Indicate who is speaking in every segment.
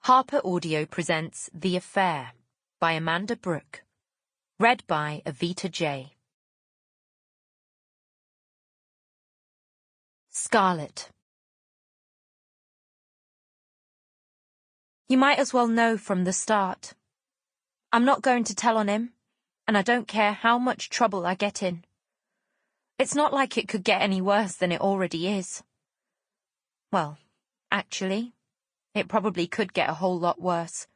Speaker 1: Harper Audio presents The Affair by Amanda Brooke. Read by Avita Jay. Scarlet. You might as well know from the start. I'm not going to tell on him, and I don't care how much trouble I get in. It's not like it could get any worse than it already is. Well, actually, it probably could get a whole lot worse,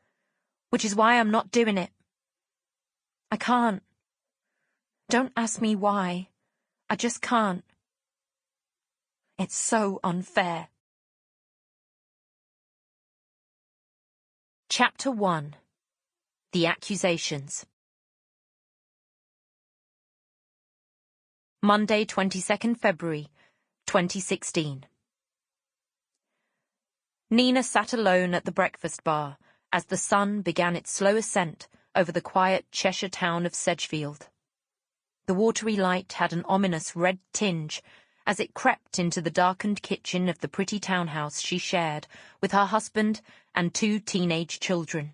Speaker 1: which is why I'm not doing it. I can't. Don't ask me why. I just can't. It's so unfair. Chapter 1. The Accusations. Monday, 22nd February, 2016. Nina sat alone at the breakfast bar as the sun began its slow ascent over the quiet Cheshire town of Sedgefield. The watery light had an ominous red tinge as it crept into the darkened kitchen of the pretty townhouse she shared with her husband and 2 teenage children.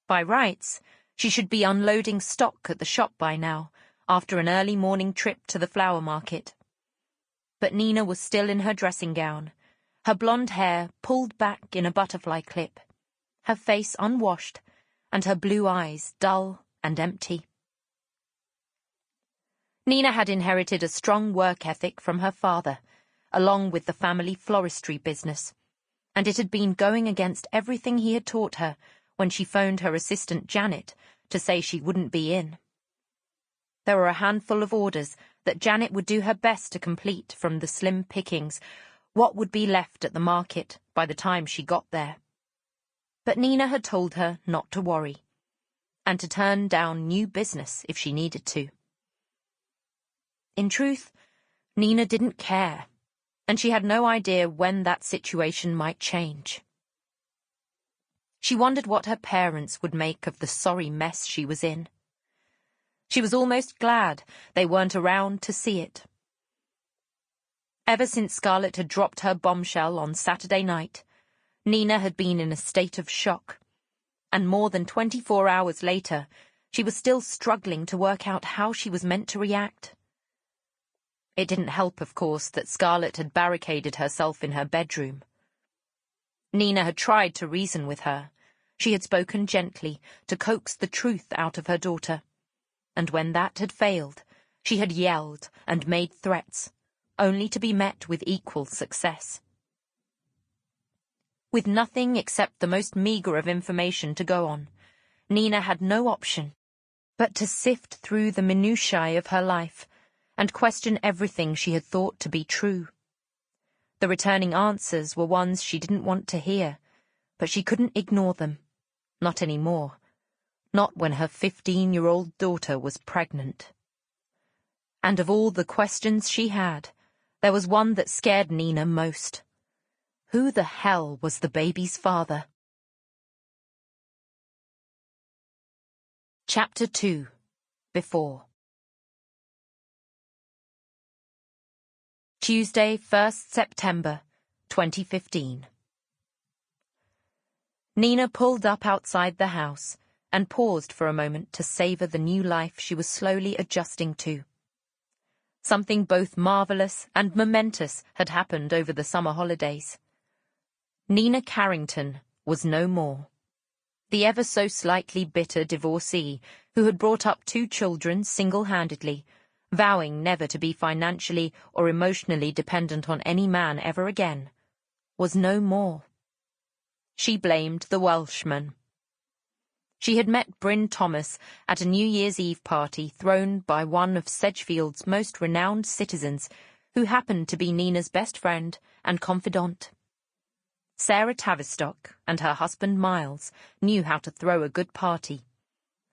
Speaker 1: By rights, she should be unloading stock at the shop by now, after an early morning trip to the flower market. But Nina was still in her dressing gown, her blonde hair pulled back in a butterfly clip, her face unwashed, and her blue eyes dull and empty. Nina had inherited a strong work ethic from her father, along with the family floristry business, and it had been going against everything he had taught her when she phoned her assistant Janet to say she wouldn't be in. There were a handful of orders that Janet would do her best to complete from the slim pickings, what would be left at the market by the time she got there. But Nina had told her not to worry, and to turn down new business if she needed to. In truth, Nina didn't care, and she had no idea when that situation might change. She wondered what her parents would make of the sorry mess she was in. She was almost glad they weren't around to see it. Ever since Scarlett had dropped her bombshell on Saturday night, Nina had been in a state of shock, and more than 24 hours later, she was still struggling to work out how she was meant to react. It didn't help, of course, that Scarlett had barricaded herself in her bedroom. Nina had tried to reason with her. She had spoken gently to coax the truth out of her daughter, and when that had failed, she had yelled and made threats, only to be met with equal success. With nothing except the most meagre of information to go on, Nina had no option but to sift through the minutiae of her life and question everything she had thought to be true. The returning answers were ones she didn't want to hear, but she couldn't ignore them. Not anymore. Not when her 15-year-old daughter was pregnant. And of all the questions she had, there was one that scared Nina most. Who the hell was the baby's father? Chapter 2. Before. Tuesday, 1st September, 2015. Nina pulled up outside the house and paused for a moment to savor the new life she was slowly adjusting to. Something both marvelous and momentous had happened over the summer holidays. Nina Carrington was no more. The ever so slightly bitter divorcee who had brought up 2 children single-handedly, vowing never to be financially or emotionally dependent on any man ever again, was no more. She blamed the Welshman. She had met Bryn Thomas at a New Year's Eve party thrown by one of Sedgefield's most renowned citizens, who happened to be Nina's best friend and confidant. Sarah Tavistock and her husband Miles knew how to throw a good party,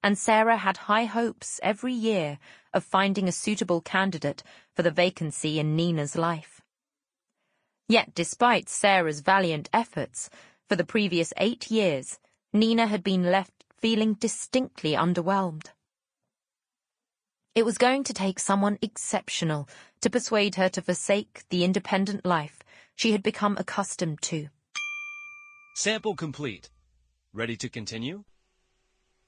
Speaker 1: and Sarah had high hopes every year of finding a suitable candidate for the vacancy in Nina's life. Yet despite Sarah's valiant efforts, for the previous 8 years, Nina had been left feeling distinctly underwhelmed. It was going to take someone exceptional to persuade her to forsake the independent life she had become accustomed to.
Speaker 2: Sample complete. Ready to continue?